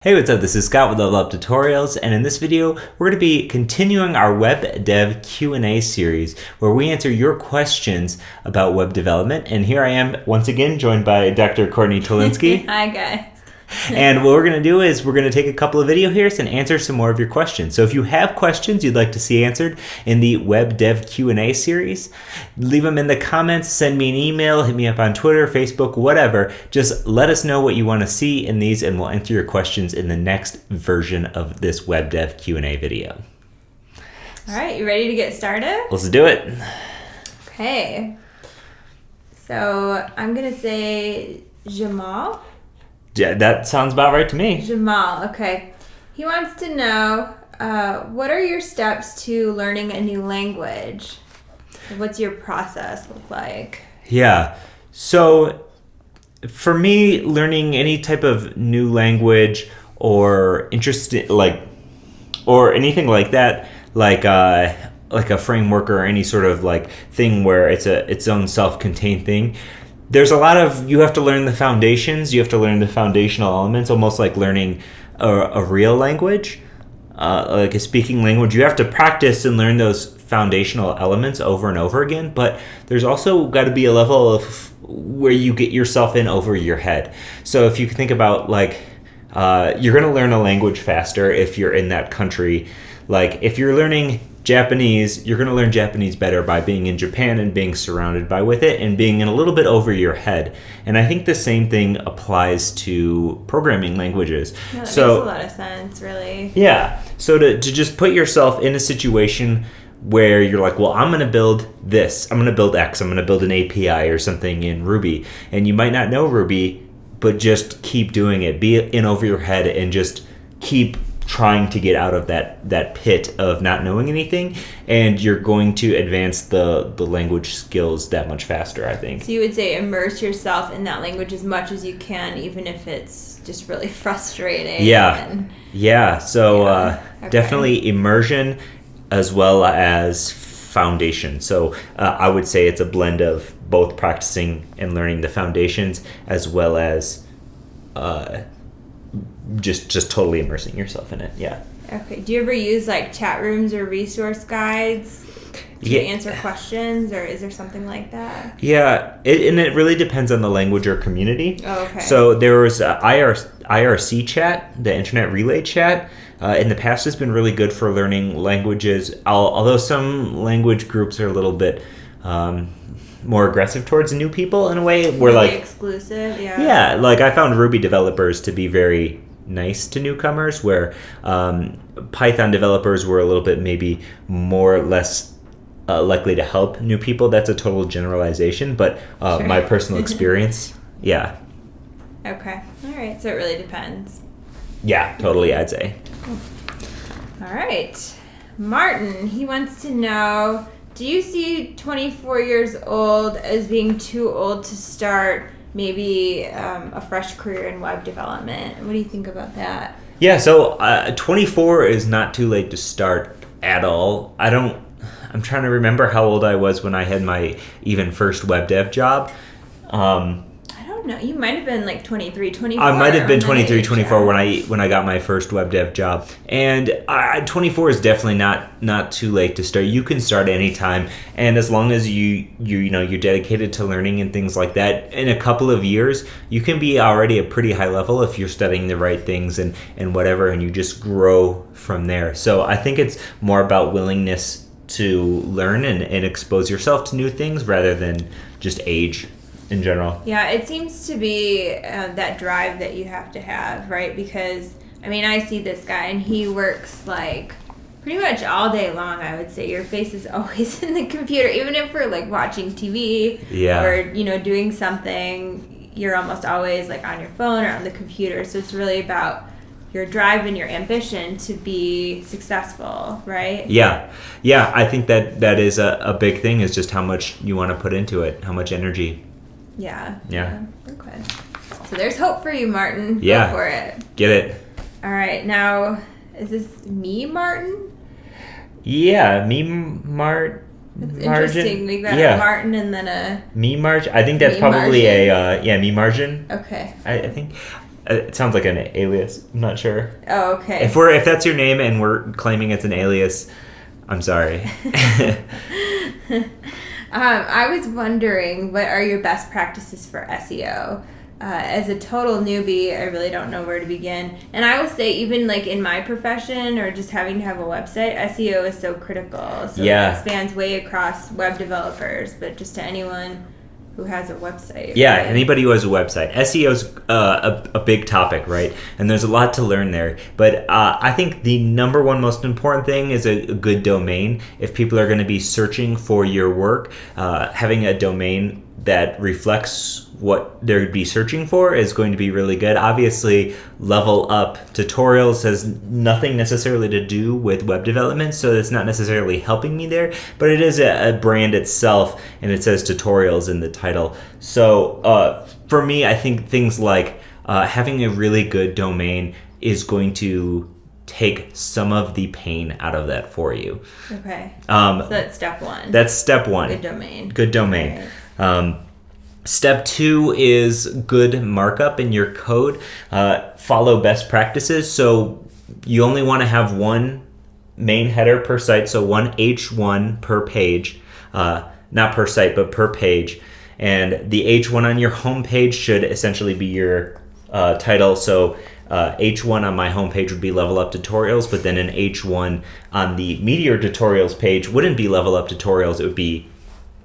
Hey, what's up? This is Scott with Level Up Tutorials, and in this video, we're going to be continuing our Web Dev Q&A series, where we answer your questions about web development. And here I am, once again, joined by Dr. Courtney Tolinsky. Hi, guys. And what we're going to do is we're going to take a couple of video here and answer some more of your questions. So if you have questions you'd like to see answered in the Web Dev Q&A series, leave them in the comments, send me an email, hit me up on Twitter, Facebook, whatever. Just let us know what you want to see in these and we'll answer your questions in the next version of this Web Dev Q&A video. All right, you ready to get started? Let's do it. Okay. So I'm going to say Jamal. Yeah, that sounds about right to me. Jamal, okay. He wants to know, what are your steps to learning a new language? What's your process look like? Yeah. So for me, learning any type of new language or or anything like that, like a framework or any sort of like thing where it's its own self-contained thing. There's a lot of, you have to learn the foundations, you have to learn the foundational elements, almost like learning a real language, like a speaking language. You have to practice and learn those foundational elements over and over again, but there's also got to be a level of where you get yourself in over your head. So if you think about like, you're going to learn a language faster if you're in that country. Like if you're learning Japanese, you're going to learn Japanese better by being in Japan and being surrounded with it and being in a little bit over your head. And I think the same thing applies to programming languages. No, that makes a lot of sense, really. Yeah. So to just put yourself in a situation where you're like, well, I'm going to build this. I'm going to build X. I'm going to build an API or something in Ruby. And you might not know Ruby, but just keep doing it. Be in over your head and just keep trying to get out of that pit of not knowing anything, and you're going to advance the language skills that much faster, I think. So you would say immerse yourself in that language as much as you can, even if it's just really frustrating. Yeah. So Okay. Definitely immersion as well as foundation. So I would say it's a blend of both practicing and learning the foundations as well as just totally immersing yourself in it. Yeah. Okay. Do you ever use like chat rooms or resource guides to answer questions, or is there something like that? Yeah, it really depends on the language or community. Oh, okay. So there was IRC chat, the Internet Relay chat. In the past has been really good for learning languages, although some language groups are a little bit more aggressive towards new people in a way. Where really like exclusive, yeah. Yeah, like I found Ruby developers to be very nice to newcomers, where Python developers were a little bit maybe more or less likely to help new people. That's a total generalization, but Sure. My personal experience, yeah. Okay. All right. So it really depends. Yeah, totally, I'd say. All right. Martin, he wants to know, do you see 24 years old as being too old to start maybe a fresh career in web development? What do you think about that? Yeah, so 24 is not too late to start at all. I'm trying to remember how old I was when I had my even first web dev job. I don't know. You might have been like 23, 24. I might have been 23, age, 24 yeah. when I got my first web dev job. And 24 is definitely not too late to start. You can start anytime, and as long as you're dedicated to learning and things like that, in a couple of years, you can be already a pretty high level if you're studying the right things and whatever, and you just grow from there. So I think it's more about willingness to learn and expose yourself to new things rather than just age in general. Yeah, it seems to be that drive that you have to have, right? Because, I mean, I see this guy and he works like pretty much all day long, I would say. Your face is always in the computer, even if we're like watching TV or, doing something, you're almost always like on your phone or on the computer. So it's really about your drive and your ambition to be successful, right? Yeah, I think that is a big thing, is just how much you want to put into it, how much energy. Yeah. Okay. So there's hope for you, Martin. Yeah. Go for it. Get it. All right. Now, is this me, Martin? Yeah, me, Martin. That's margin. Interesting. We got a Martin and then a me margin. I think that's me probably margin. me margin. Okay. I think It sounds like an alias. I'm not sure. Oh, okay. If that's your name and we're claiming it's an alias, I'm sorry. I was wondering, what are your best practices for SEO? As a total newbie, I really don't know where to begin. And I will say, even like in my profession or just having to have a website, SEO is so critical. So it spans way across web developers, but just to anyone who has a website. Yeah, right? Anybody who has a website. SEO is a big topic, right? And there's a lot to learn there. But I think the number one most important thing is a good domain. If people are going to be searching for your work, having a domain that reflects what they'd be searching for is going to be really good. Obviously, Level Up Tutorials has nothing necessarily to do with web development, so it's not necessarily helping me there, but it is a brand itself, and it says tutorials in the title. So for me, I think things like having a really good domain is going to take some of the pain out of that for you. Okay. So that's step one. That's step one. Good domain. Good domain. Right. Step two is good markup in your code. Follow best practices. So you only want to have one main header per site, so one H1 per page, not per site, but per page. And the H1 on your homepage should essentially be your title. So H1 on my homepage would be Level Up Tutorials, but then an H1 on the Meteor Tutorials page wouldn't be Level Up Tutorials. It would be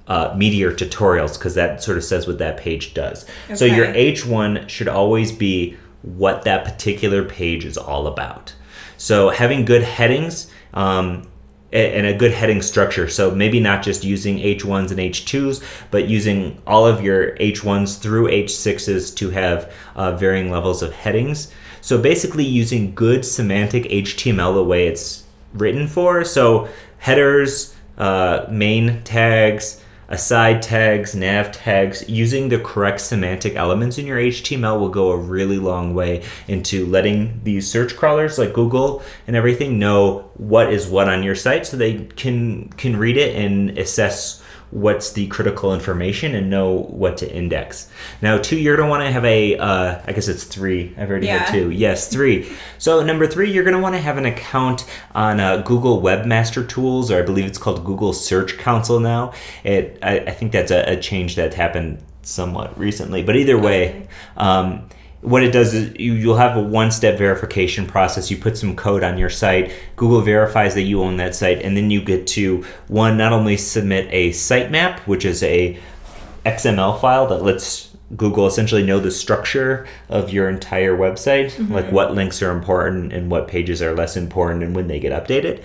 Meteor Tutorials, because that sort of says what that page does. Okay. So your H1 should always be what that particular page is all about. So having good headings and a good heading structure. So maybe not just using H1s and H2s, but using all of your H1s through H6s to have varying levels of headings. So basically using good semantic HTML the way it's written for. So headers, main tags, aside tags, nav tags, using the correct semantic elements in your HTML will go a really long way into letting these search crawlers like Google and everything know what is what on your site, so they can read it and assess what's the critical information and know what to index. Now, 2, you're going to want to have I guess it's 3. I've already had 2. Yes, 3. So number 3, you're going to want to have an account on Google Webmaster Tools, or I believe it's called Google Search Console now. I think that's a change that happened somewhat recently. But either way, what it does is you'll have a one-step verification process. You put some code on your site, Google verifies that you own that site, and then you get to, not only submit a sitemap, which is a XML file that lets Google essentially know the structure of your entire website, like what links are important and what pages are less important and when they get updated.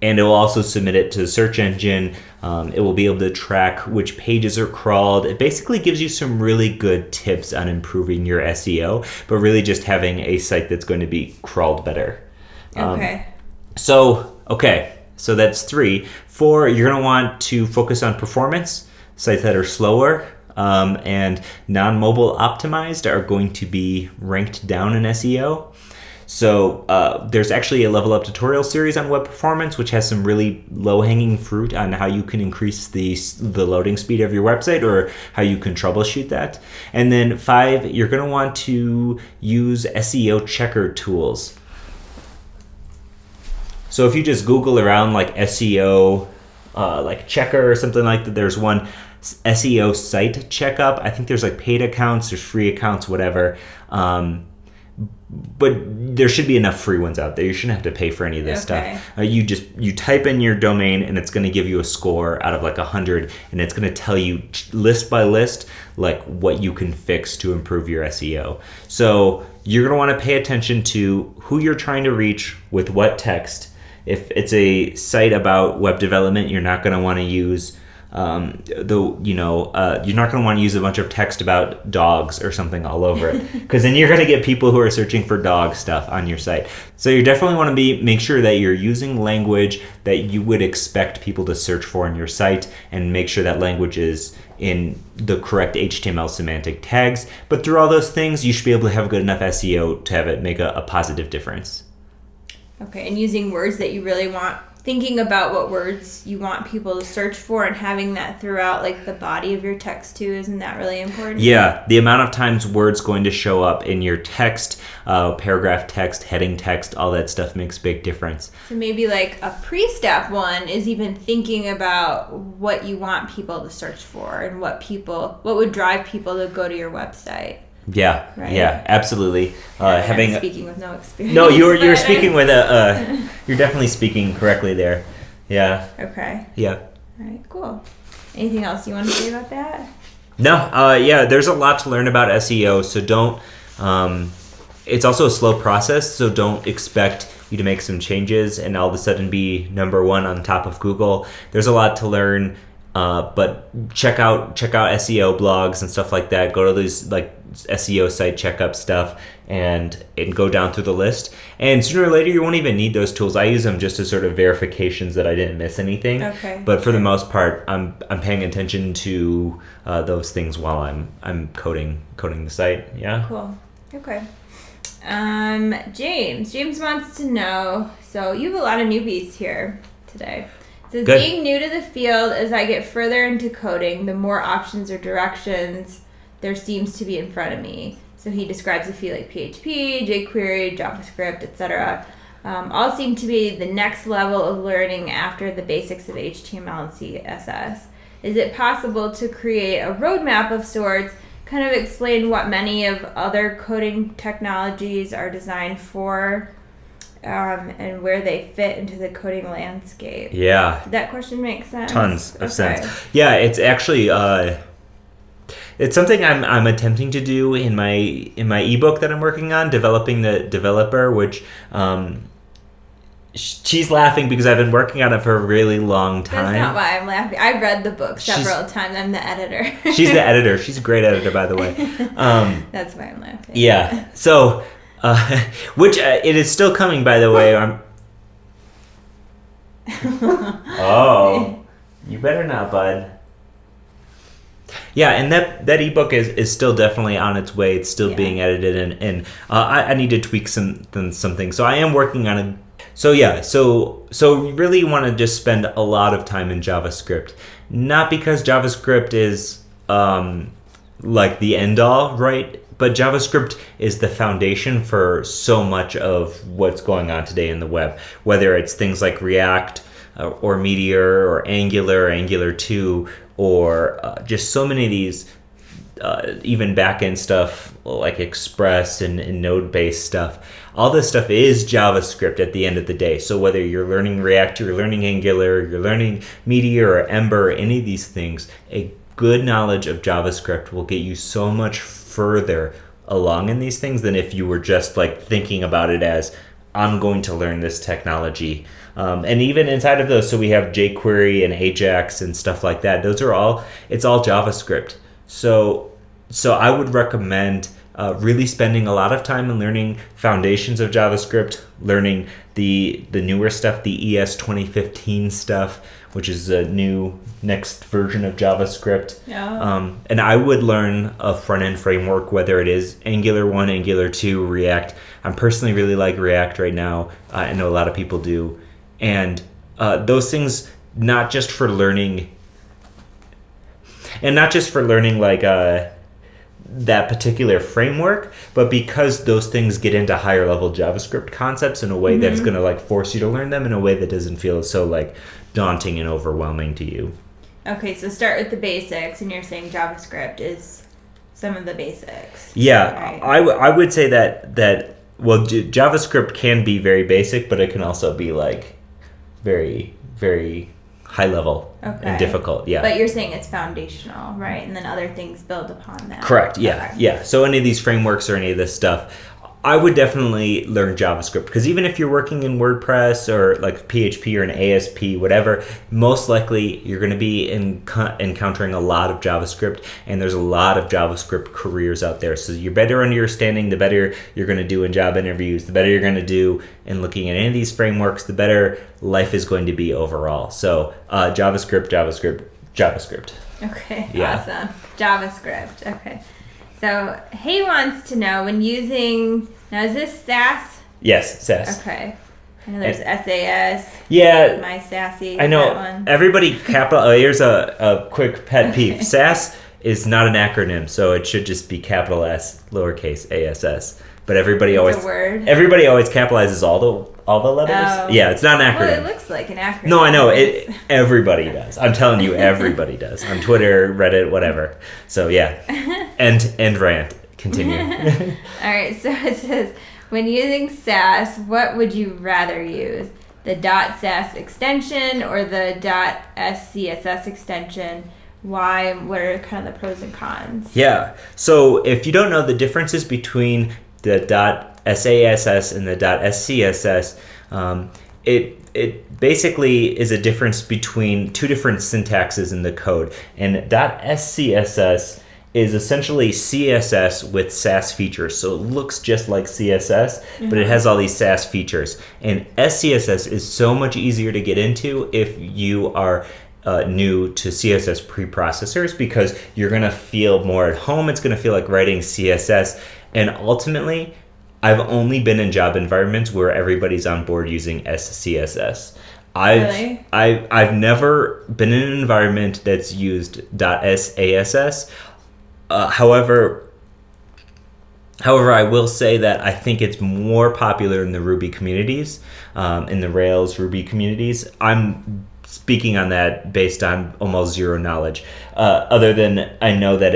And it will also submit it to the search engine. It will be able to track which pages are crawled. It basically gives you some really good tips on improving your SEO, but really just having a site that's going to be crawled better. So that's 3. 4, you're going to want to focus on performance. Sites that are slower and non-mobile optimized are going to be ranked down in SEO. So there's actually a Level Up tutorial series on web performance, which has some really low-hanging fruit on how you can increase the loading speed of your website or how you can troubleshoot that. And then 5, you're going to want to use SEO checker tools. So if you just Google around like SEO, like checker or something like that, there's one SEO site checkup. I think there's like paid accounts, there's free accounts, whatever. But there should be enough free ones out there. You shouldn't have to pay for any of this stuff. You type in your domain and it's going to give you a score out of like 100, and it's going to tell you list by list like what you can fix to improve your SEO. So you're going to want to pay attention to who you're trying to reach with what text. If it's a site about web development, you're not going to want to use you're not going to want to use a bunch of text about dogs or something all over it, because then you're going to get people who are searching for dog stuff on your site. So you definitely want to make sure that you're using language that you would expect people to search for on your site, and make sure that language is in the correct HTML semantic tags. But through all those things, you should be able to have good enough SEO to have it make a positive difference. Okay, and using words that you really want thinking about what words you want people to search for and having that throughout like the body of your text too, isn't that really important? Yeah, the amount of times words going to show up in your text, paragraph text, heading text, all that stuff makes a big difference. So maybe like a pre-step one is even thinking about what you want people to search for and what would drive people to go to your website. Yeah, right? Yeah, absolutely. I'm speaking with no experience. No, you're speaking with you're definitely speaking correctly there. Yeah. Okay. Yeah. All right, cool. Anything else you want to say about that? No, yeah, there's a lot to learn about SEO, so don't, it's also a slow process, so don't expect you to make some changes and all of a sudden be number one on top of Google. There's a lot to learn, but check out SEO blogs and stuff like that. Go to these like SEO site checkup stuff and go down through the list. And sooner or later, you won't even need those tools. I use them just as sort of verifications that I didn't miss anything. Okay. But for the most part, I'm paying attention to those things while I'm coding the site. Yeah. Cool. Okay. James wants to know. So you have a lot of newbies here today. It says, Good. Being new to the field, as I get further into coding, the more options or directions there seems to be in front of me. So he describes a few like PHP, jQuery, JavaScript, etc. All seem to be the next level of learning after the basics of HTML and CSS. Is it possible to create a roadmap of sorts, kind of explain what many of other coding technologies are designed for, and where they fit into the coding landscape? Yeah. Did that question make sense? Tons of sense. Yeah, it's actually it's something I'm attempting to do in my ebook that I'm working on, Developing the Developer, which she's laughing because I've been working on it for a really long time. That's not why I'm laughing. I read the book several times. I'm the editor. She's the editor. She's a great editor, by the way. That's why I'm laughing. Yeah. So, which it is still coming, by the way. Oh, you better not, bud. Yeah, and that ebook is still definitely on its way. It's still being edited, and I need to tweak something. So I am working on it. So yeah, so we really want to just spend a lot of time in JavaScript, not because JavaScript is like the end all, right? But JavaScript is the foundation for so much of what's going on today in the web, whether it's things like React or Meteor or Angular 2, or just so many of these even backend stuff like Express and node-based stuff. All this stuff is JavaScript at the end of the day. So whether you're learning React, you're learning Angular, you're learning Meteor or Ember, any of these things, a good knowledge of JavaScript will get you so much further along in these things than if you were just like thinking about it as, I'm going to learn this technology. And even inside of those, so we have jQuery and Ajax and stuff like that. It's all JavaScript. So I would recommend really spending a lot of time in learning foundations of JavaScript, learning the newer stuff, the ES 2015 stuff, which is a new next version of JavaScript. Yeah. And I would learn a front-end framework, whether it is Angular 1, Angular 2, React. I personally really like React right now. I know a lot of people do. And those things, not just for learning like that particular framework, but because those things get into higher level JavaScript concepts in a way that's going to like force you to learn them in a way that doesn't feel so like daunting and overwhelming to you. Okay, so start with the basics, and you're saying JavaScript is some of the basics. Yeah, right? I would say that JavaScript can be very basic, but it can also be like very, very high level and difficult. Yeah. But you're saying it's foundational, right? And then other things build upon that. Correct. Yeah. Okay. Yeah. So any of these frameworks or any of this stuff, I would definitely learn JavaScript, because even if you're working in WordPress or like PHP or an ASP, whatever, most likely you're going to be encountering a lot of JavaScript, and there's a lot of JavaScript careers out there. So you're better understanding, the better you're going to do in job interviews, the better you're going to do in looking at any of these frameworks, the better life is going to be overall. So JavaScript. Okay. Yeah. Awesome. JavaScript. Okay. So Hay wants to know, when using, now is this Sass? Yes, Sass. Okay. I know there's SAS. Yeah. My sassy. I know that one. everybody here's a quick pet peeve. SAS is not an acronym, so it should just be capital S, lowercase ASS. But everybody It's always a word. everybody always capitalizes all the letters. Oh. Yeah, it's not an acronym. Well, it looks like an acronym. No, I know. Everybody does. I'm telling you, everybody does. On Twitter, Reddit, whatever. So, yeah. And rant. Continue. All right, so it says, when using SAS, what would you rather use? The .SAS extension or the .scss extension? Why? What are kind of the pros and cons? Yeah. So, if you don't know the differences between the .sass and the .scss, it basically is a difference between two different syntaxes in the code. And .scss is essentially CSS with SAS features. So it looks just like CSS, but it has all these SAS features. And SCSS is so much easier to get into if you are new to CSS preprocessors, because you're going to feel more at home. It's going to feel like writing CSS. And ultimately, I've only been in job environments where everybody's on board using SCSS. I've never been in an environment that's used .sass. However, I will say that I think it's more popular in the Ruby communities, in the Rails Ruby communities. I'm speaking on that based on almost zero knowledge, other than I know that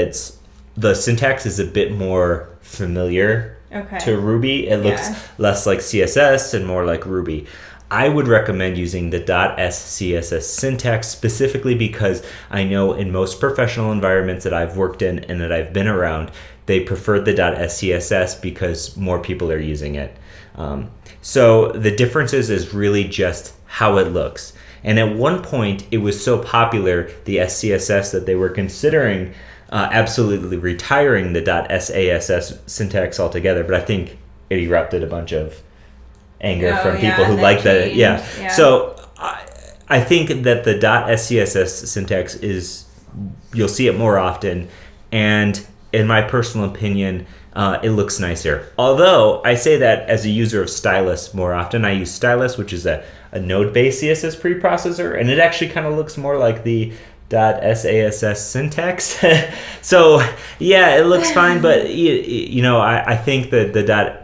the syntax is a bit more familiar to Ruby. It looks less like CSS and more like Ruby. I would recommend using the .scss syntax specifically because I know in most professional environments that I've worked in and that I've been around, they prefer the .scss because more people are using it. So the differences is really just how it looks. And at one point, it was so popular, the SCSS, that they were considering absolutely retiring the .sass syntax altogether. But I think it erupted a bunch of anger from people who like that. Yeah. So I think that the .scss syntax you'll see it more often. And in my personal opinion, it looks nicer. Although I say that as a user of Stylus more often. I use Stylus, which is a node-based CSS preprocessor, and it actually kind of looks more like the .sass syntax. So yeah, it looks fine, but I think that the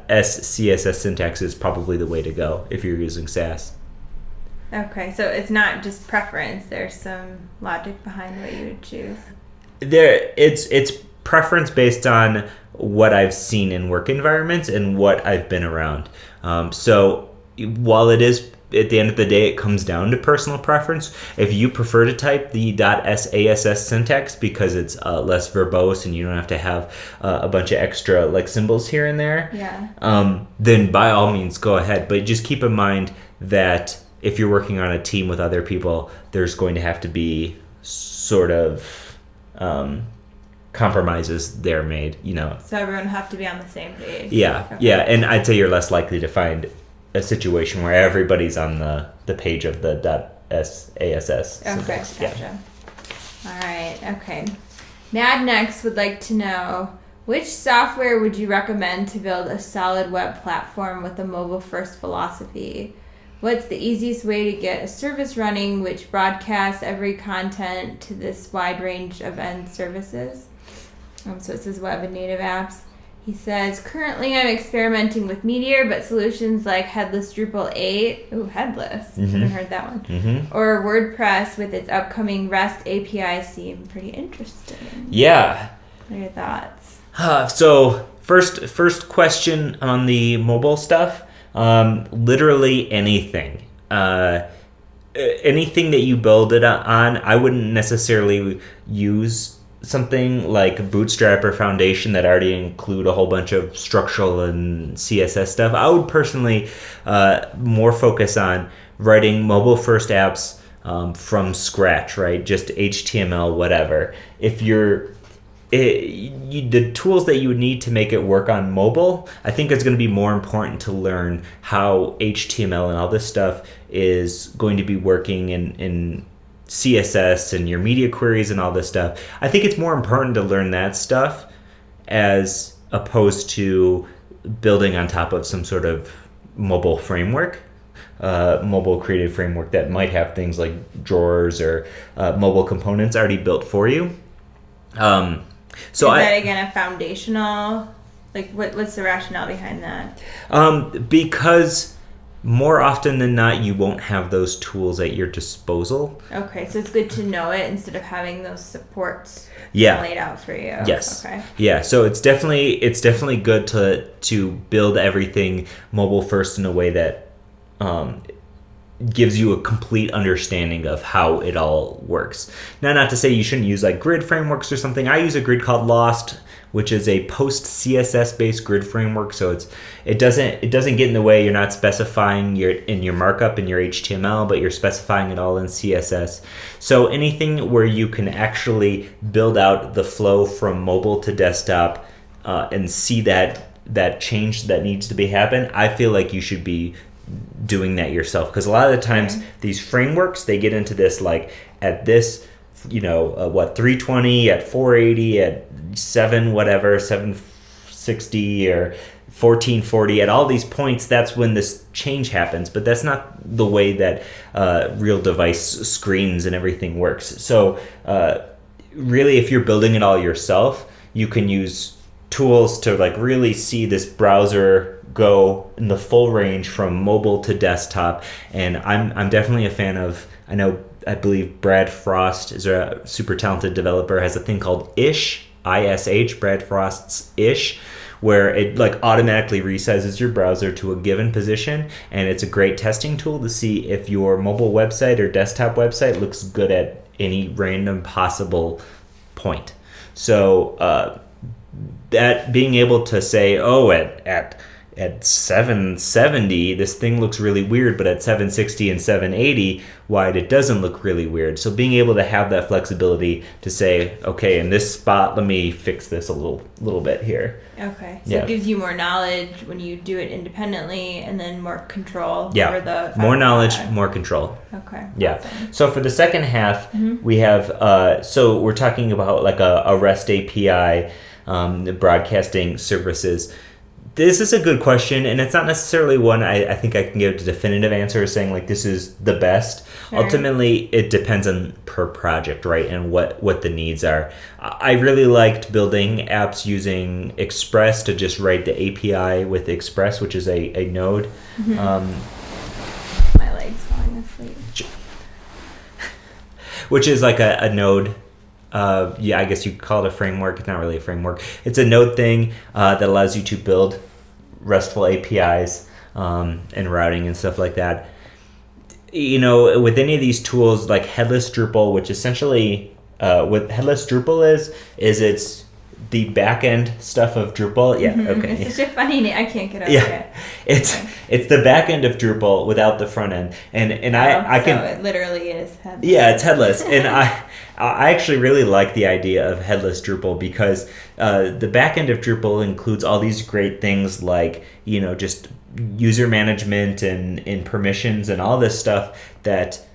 .scss syntax is probably the way to go if you're using SAS. Okay, so it's not just preference. There's some logic behind what you would choose. It's preference based on what I've seen in work environments and what I've been around. So while it is, at the end of the day, it comes down to personal preference. If you prefer to type the .sass syntax because it's less verbose and you don't have to have a bunch of extra like symbols here and there, then by all means go ahead. But just keep in mind that if you're working on a team with other people, there's going to have to be sort of compromises there made, So everyone will have to be on the same page. Yeah, okay. Yeah, and I'd say you're less likely to find a situation where everybody's on the page of the .sass. Okay, gotcha. Yeah. All right, okay. Mad Next would like to know, which software would you recommend to build a solid web platform with a mobile-first philosophy? What's the easiest way to get a service running which broadcasts every content to this wide range of end services? So it says web and native apps. He says, currently I'm experimenting with Meteor, but solutions like Headless Drupal 8, Headless, haven't heard that one, or WordPress with its upcoming REST API seem pretty interesting. Yeah. What are your thoughts? So first question on the mobile stuff, literally anything. Anything that you build it on, I wouldn't necessarily use something like Bootstrap or Foundation that already include a whole bunch of structural and CSS stuff. I would personally more focus on writing mobile first apps from scratch, right? Just HTML, whatever. If the tools that you would need to make it work on mobile, I think it's going to be more important to learn how HTML and all this stuff is going to be working in CSS and your media queries and all this stuff. I think it's more important to learn that stuff as opposed to building on top of some sort of mobile framework. mobile creative framework that might have things like drawers or mobile components already built for you. So is that again a foundational? Like, what's the rationale behind that? Because more often than not, you won't have those tools at your disposal. Okay, so it's good to know it instead of having those supports laid out for you. Yes. Okay. Yeah. So it's definitely good to build everything mobile first in a way that gives you a complete understanding of how it all works. Now, not to say you shouldn't use like grid frameworks or something. I use a grid called Lost, which is a post CSS based grid framework. So it doesn't get in the way. You're not specifying your markup in your HTML, but you're specifying it all in CSS. So anything where you can actually build out the flow from mobile to desktop and see that change that needs to be happen, I feel like you should be doing that yourself, because a lot of the times these frameworks, they get into this like at this 320 at 480 at 760 or 1440 at all these points, that's when this change happens. But that's not the way that real device screens and everything works. So really, if you're building it all yourself, you can use tools to like really see this browser go in the full range from mobile to desktop. And I'm definitely a fan of, I believe Brad Frost is a super talented developer, has a thing called Ish, ISH, Brad Frost's Ish, where it like automatically resizes your browser to a given position, and it's a great testing tool to see if your mobile website or desktop website looks good at any random possible point. So that being able to say, at 770, this thing looks really weird, but at 760 and 780 wide, it doesn't look really weird. So being able to have that flexibility to say, okay, in this spot, let me fix this a little bit here. Okay, so it gives you more knowledge when you do it independently, and then more control over the more knowledge, more control. Okay. Yeah. Awesome. So for the second half, we have so we're talking about like a REST API, broadcasting services. This is a good question, and it's not necessarily one I think I can give a definitive answer saying like this is the best. Sure. Ultimately, it depends on per project, right, and what the needs are. I really liked building apps using Express to just write the API with Express, which is a node. My leg's falling asleep. Which is like a node. I guess you could call it a framework. It's not really a framework. It's a node thing that allows you to build RESTful APIs and routing and stuff like that. With any of these tools like Headless Drupal, which essentially what Headless Drupal is it's the back end stuff of Drupal. Yeah, okay. It's such a funny name. I can't get over it. It's the back end of Drupal without the front end, and I can. So it literally is headless. Yeah, it's headless, and I actually really like the idea of Headless Drupal because the back end of Drupal includes all these great things like just user management and permissions and all this stuff that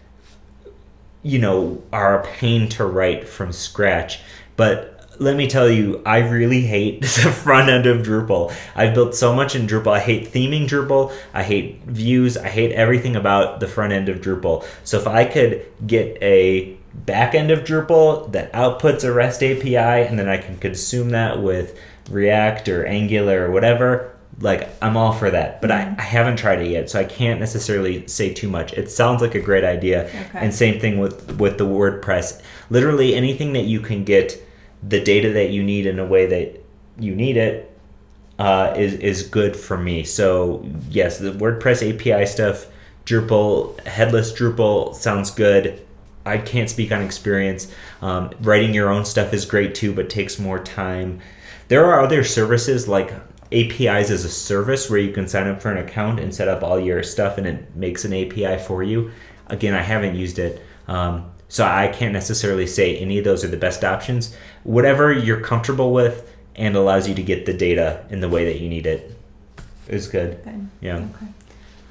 are a pain to write from scratch, but let me tell you, I really hate the front end of Drupal. I've built so much in Drupal. I hate theming Drupal. I hate views. I hate everything about the front end of Drupal. So if I could get a back end of Drupal that outputs a REST API and then I can consume that with React or Angular or whatever, like I'm all for that. But I haven't tried it yet, so I can't necessarily say too much. It sounds like a great idea. Okay. And same thing with the WordPress. Literally anything that you can get the data that you need in a way that you need it is good for me. So yes, the WordPress API stuff, Drupal, Headless Drupal sounds good. I can't speak on experience. Writing your own stuff is great too, but takes more time. There are other services like APIs as a service where you can sign up for an account and set up all your stuff and it makes an API for you. Again, I haven't used it. So I can't necessarily say any of those are the best options. Whatever you're comfortable with and allows you to get the data in the way that you need it is good. Good. Yeah. Okay.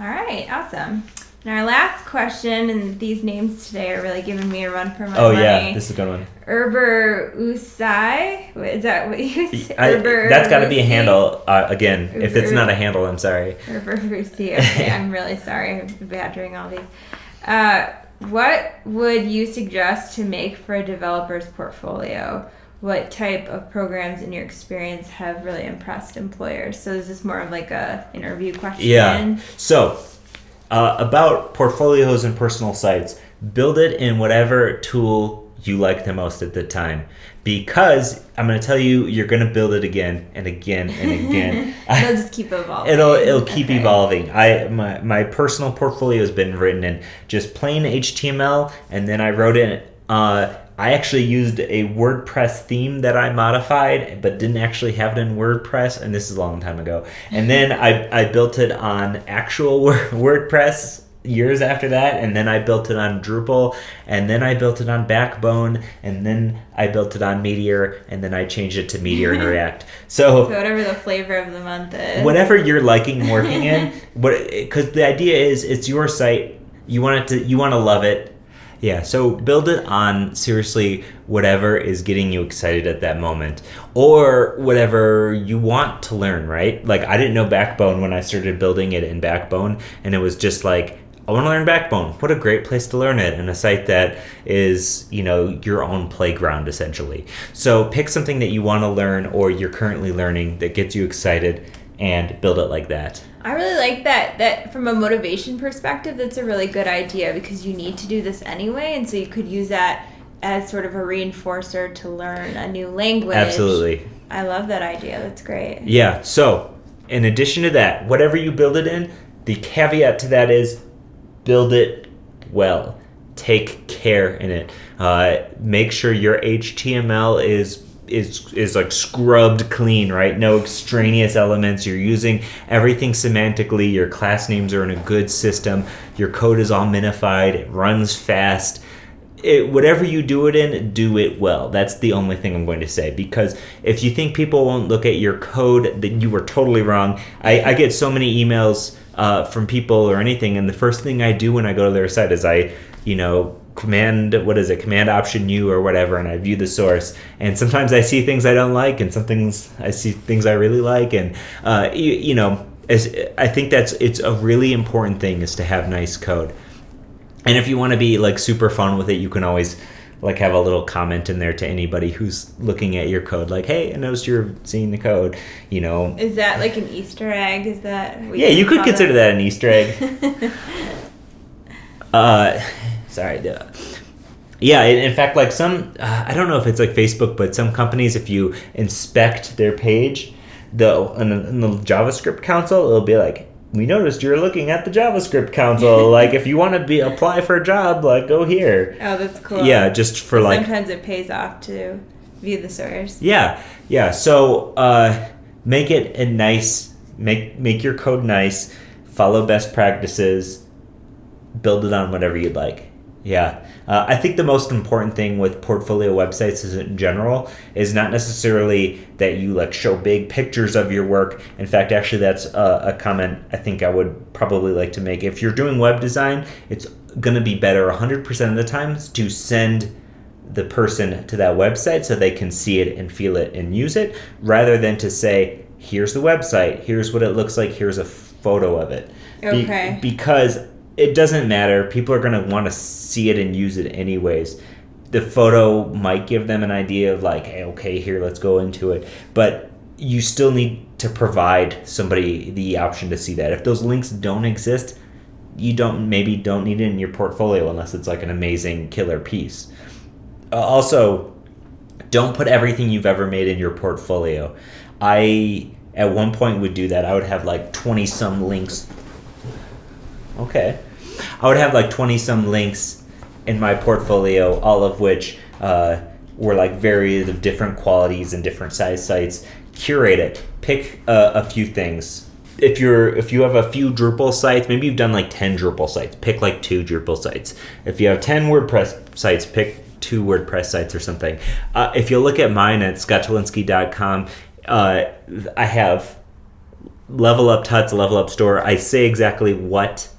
All right. Awesome. And our last question, and these names today are really giving me a run for my Oh money. yeah, this is a good one. Urber Usai? Is that what you say? That's got to be a handle. Again, if it's not a handle, I'm sorry. Urber Rusi. Okay, I'm really sorry. I'm badgering all these. What would you suggest to make for a developer's portfolio? What type of programs in your experience have really impressed employers? So is this more of like a interview question? Yeah. So about portfolios and personal sites, build it in whatever tool you like the most at the time. Because I'm going to tell you, you're going to build it again and again and again. It'll just keep evolving. It'll keep evolving. My personal portfolio has been written in just plain HTML, and then I wrote in. I actually used a WordPress theme that I modified, but didn't actually have it in WordPress, and this is a long time ago. And then I built it on actual WordPress years after that, and then I built it on Drupal, and then I built it on Backbone, and then I built it on Meteor, and then I changed it to Meteor and React. So whatever the flavor of the month is. Whatever you're liking working in, because the idea is it's your site, you want to love it. Yeah, so build it on, seriously, whatever is getting you excited at that moment. Or whatever you want to learn, right? Like, I didn't know Backbone when I started building it in Backbone, and it was just like, I want to learn Backbone. What a great place to learn it, and a site that is, your own playground, essentially. So pick something that you want to learn or you're currently learning that gets you excited, and build it like that. I really like that from a motivation perspective, that's a really good idea because you need to do this anyway, and so you could use that as sort of a reinforcer to learn a new language. Absolutely. I love that idea. That's great. Yeah, so in addition to that, whatever you build it in, the caveat to that is build it well. Take care in it. Make sure your HTML is like scrubbed clean, right? No extraneous elements. You're using everything semantically. Your class names are in a good system. Your code is all minified. It runs fast. Whatever you do it in, do it well. That's the only thing I'm going to say, because if you think people won't look at your code, then you were totally wrong. I get so many emails from people or anything, and the first thing I do when I go to their site is command option U or whatever, and I view the source, and sometimes I see things I don't like, and some things I see things I really like, and I think it's a really important thing is to have nice code. And if you want to be like super fun with it, you can always like have a little comment in there to anybody who's looking at your code, like, hey, I noticed you're seeing the code, Is that like an Easter egg? Is that yeah, you could consider that an Easter egg. Sorry. Yeah, in fact, like some, I don't know if it's like Facebook, but some companies, if you inspect their page, in the JavaScript console, it'll be like, we noticed you're looking at the JavaScript console. Like, if you want to apply for a job, like, go here. Oh, that's cool. Yeah, just for like... Sometimes it pays off to view the source. Yeah. So make it a nice, make your code nice, follow best practices, build it on whatever you'd like. Yeah. I think the most important thing with portfolio websites is in general is not necessarily that you like show big pictures of your work. In fact, actually, that's a comment I think I would probably like to make. If you're doing web design, it's going to be better 100% of the times to send the person to that website so they can see it and feel it and use it, rather than to say, here's the website, here's what it looks like, here's a photo of it. Okay. Because it doesn't matter. People are going to want to see it and use it anyways. The photo might give them an idea of like, hey, okay, here, let's go into it. But you still need to provide somebody the option to see that. If those links don't exist, you don't need it in your portfolio unless it's like an amazing killer piece. Also, don't put everything you've ever made in your portfolio. I, at one point, would do that. I would have like 20-some links. Okay. I would have like 20-some links in my portfolio, all of which were like varied of different qualities and different size sites. Curate it. Pick a few things. If you have a few Drupal sites, maybe you've done like 10 Drupal sites, pick like 2 Drupal sites. If you have 10 WordPress sites, pick 2 WordPress sites or something. If you look at mine at scottcholinsky.com, I have Level Up Tuts, Level Up Store. I say exactly what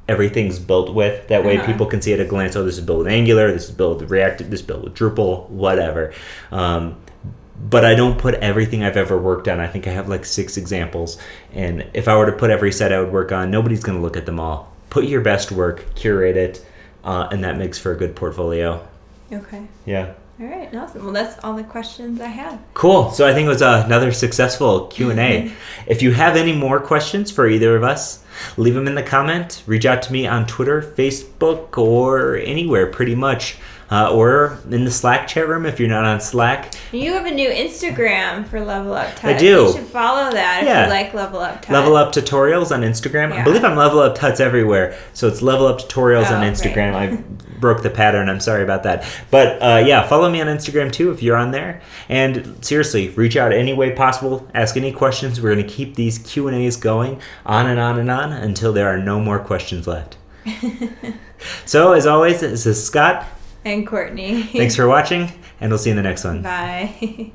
everything's built with. That way people can see at a glance, oh, this is built with Angular, this is built with React, this is built with Drupal, whatever. But I don't put everything I've ever worked on. I think I have like 6 examples. And if I were to put every site I would work on, nobody's going to look at them all. Put your best work, curate it, and that makes for a good portfolio. Okay. Yeah. All right, awesome. Well, that's all the questions I have. Cool. So I think it was another successful Q&A. If you have any more questions for either of us, leave them in the comment. Reach out to me on Twitter, Facebook, or anywhere pretty much. Or in the Slack chat room if you're not on Slack. You have a new Instagram for Level Up Tuts. I do. You should follow that if you like Level Up Tuts. Level Up Tutorials on Instagram. Yeah. I believe I'm Level Up Tuts everywhere. So it's Level Up Tutorials on Instagram. Right. I broke the pattern. I'm sorry about that. But yeah, follow me on Instagram too if you're on there. And seriously, reach out any way possible. Ask any questions. We're going to keep these Q&As going on and on and on until there are no more questions left. So as always, this is Scott. And Courtney. Thanks for watching, and we'll see you in the next one. Bye.